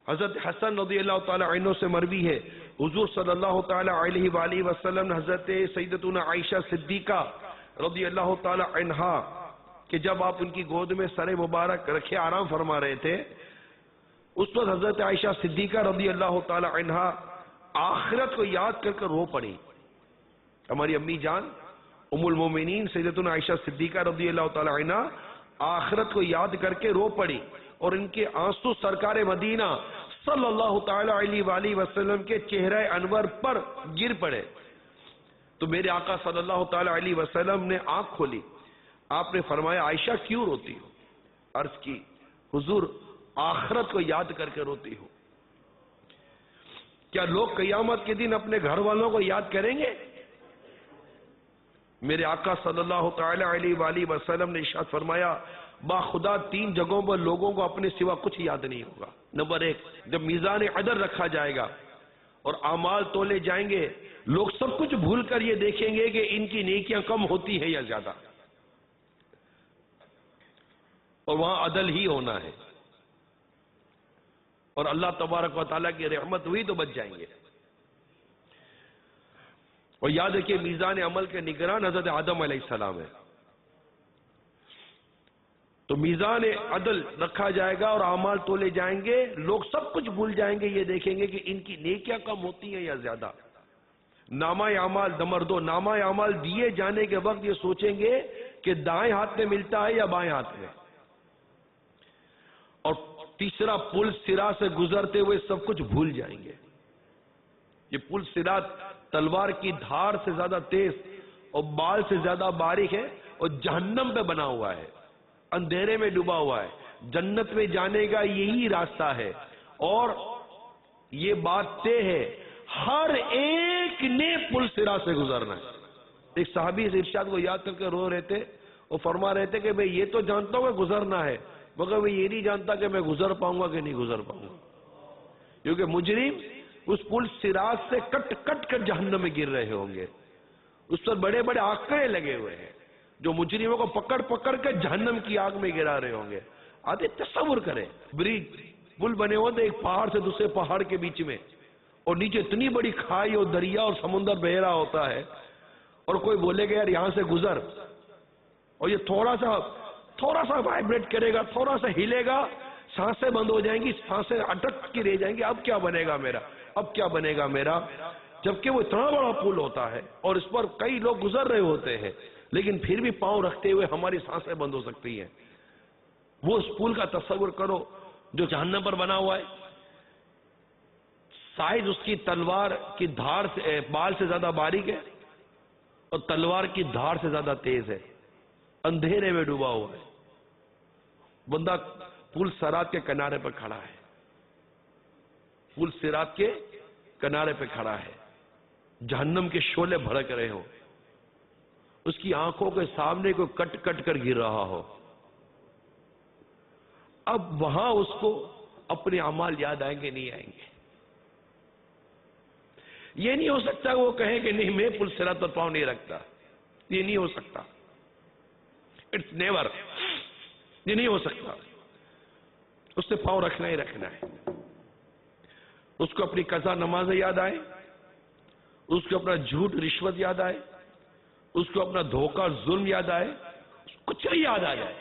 حضرت حسن رضی اللہ تعالی عنہ سے مروی ہے، حضور صلی اللہ تعالی علیہ وآلہ وسلم نے حضرت سیدتنا عائشہ صدیقہ رضی اللہ تعالی عنہا کہ جب آپ ان کی گود میں سر مبارک رکھے آرام فرما رہے تھے، اس وقت حضرت عائشہ صدیقہ رضی اللہ تعالی عنہا آخرت کو یاد کر رو پڑی۔ ہماری امی جان ام المومنین سیدتنا عائشہ صدیقہ رضی اللہ تعالی عنہا آخرت کو یاد کر کے رو پڑی، اور ان کے آنسو سرکار مدینہ صلی اللہ تعالی علیہ وآلہ وسلم کے چہرہ انور پر گر پڑے۔ تو میرے آقا صلی اللہ تعالی علیہ وسلم نے آنکھ کھولی، آپ نے فرمایا عائشہ کیوں روتی ہو؟ عرض کی حضور آخرت کو یاد کر کے روتی ہو۔ کیا لوگ قیامت کے دن اپنے گھر والوں کو یاد کریں گے؟ میرے آقا صلی اللہ تعالی علیہ وآلہ وسلم نے ارشاد فرمایا با خدا 3 جگہوں پر لوگوں کو اپنے سوا کچھ یاد نہیں ہوگا۔ نمبر 1، جب میزان عدل رکھا جائے گا اور اعمال تولے جائیں گے، لوگ سب کچھ بھول کر یہ دیکھیں گے کہ ان کی نیکیاں کم ہوتی ہیں یا زیادہ، اور وہاں عدل ہی ہونا ہے، اور اللہ تبارک و تعالیٰ کی رحمت ہوئی تو بچ جائیں گے۔ اور یاد رکھیے میزان عمل کے نگران حضرت آدم علیہ السلام ہے، تو میزان عدل رکھا جائے گا اور اعمال تولے جائیں گے، لوگ سب کچھ بھول جائیں گے، یہ دیکھیں گے کہ ان کی نیکیاں کم ہوتی ہیں یا زیادہ۔ نامہ اعمال نمبر 2، نامہ اعمال دیے جانے کے وقت یہ سوچیں گے کہ دائیں ہاتھ میں ملتا ہے یا بائیں ہاتھ میں۔ اور تیسرا، پل صراط سے گزرتے ہوئے سب کچھ بھول جائیں گے۔ یہ پل صراط تلوار کی دھار سے زیادہ تیز اور بال سے زیادہ باریک ہے، اور جہنم پہ بنا ہوا ہے، اندھیرے میں ڈوبا ہوا ہے۔ جنت میں جانے کا یہی راستہ ہے، اور یہ بات طے ہے ہر ایک نے پل صراط سے گزرنا ہے۔ ایک صحابی اس ارشاد کو یاد کر کے رو رہے تھے، وہ فرما رہے تھے کہ میں یہ تو جانتا ہوں کہ گزرنا ہے، مگر میں یہ نہیں جانتا کہ میں گزر پاؤں گا کہ نہیں گزر پاؤں گا، کیونکہ مجرم اس پل صراط سے کٹ کٹ کر جہنم میں گر رہے ہوں گے، اس پر بڑے بڑے آنکڑے لگے ہوئے ہیں جو مجرموں کو پکڑ پکڑ کر جہنم کی آگ میں گرا رہے ہوں گے۔ آتے تصور کریں، برج پل بنے ہوتے ایک پہاڑ سے دوسرے پہاڑ کے بیچ میں، اور نیچے اتنی بڑی کھائی اور دریا اور سمندر بہ رہا ہوتا ہے، اور کوئی بولے گا یار یہاں سے گزر، اور یہ تھوڑا سا وائبریٹ کرے گا، تھوڑا سا ہلے گا، سانسیں بند ہو جائیں گی، سانسیں اٹک کی رہ جائیں گی، اب کیا بنے گا میرا، اب کیا بنے گا میرا، جبکہ وہ اتنا بڑا پل ہوتا ہے اور اس پر کئی لوگ گزر رہے ہوتے ہیں، لیکن پھر بھی پاؤں رکھتے ہوئے ہماری سانسیں بند ہو سکتی ہیں۔ وہ اس پل کا تصور کرو جو جہنم پر بنا ہوا ہے، سائز اس کی تلوار کی دھار سے، بال سے زیادہ باریک ہے، اور تلوار کی دھار سے زیادہ تیز ہے، اندھیرے میں ڈوبا ہوا ہے، بندہ پل صراط کے کنارے پر کھڑا ہے، پل صراط کے کنارے پہ کھڑا ہے، جہنم کے شعلے بھڑک رہے ہوں، اس کی آنکھوں کے سامنے کوئی کٹ کٹ کر گر رہا ہو، اب وہاں اس کو اپنے اعمال یاد آئیں گے نہیں آئیں گے؟ یہ نہیں ہو سکتا وہ کہے کہ نہیں میں پل صراط پر پاؤں نہیں رکھتا، یہ نہیں ہو سکتا، اٹس نیور، یہ نہیں ہو سکتا، اس سے پاؤں رکھنا ہی رکھنا ہے۔ اس کو اپنی قضا نمازیں یاد آئے، اس کو اپنا جھوٹ رشوت یاد آئے، اس کو اپنا دھوکہ ظلم یاد آئے، کچھ نہیں یاد آ جائے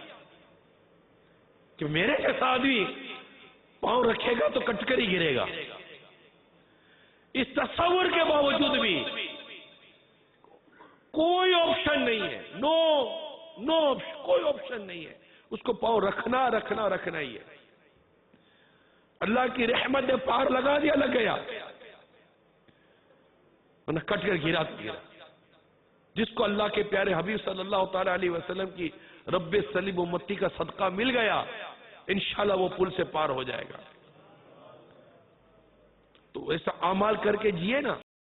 کہ میرے جیسا آدمی پاؤں رکھے گا تو کٹ کر ہی گرے گا۔ اس تصور کے باوجود بھی کوئی آپشن نہیں ہے، نو کوئی آپشن نہیں ہے، اس کو پاؤں رکھنا ہی ہے۔ اللہ کی رحمت نے پار لگا دیا، لگ گیا، انہیں کٹ کر گرا تو گرا۔ جس کو اللہ کے پیارے حبیب صلی اللہ تعالی علیہ وسلم کی رب صلیب امتی کا صدقہ مل گیا، انشاءاللہ وہ پل سے پار ہو جائے گا۔ تو ایسا اعمال کر کے جیے نا۔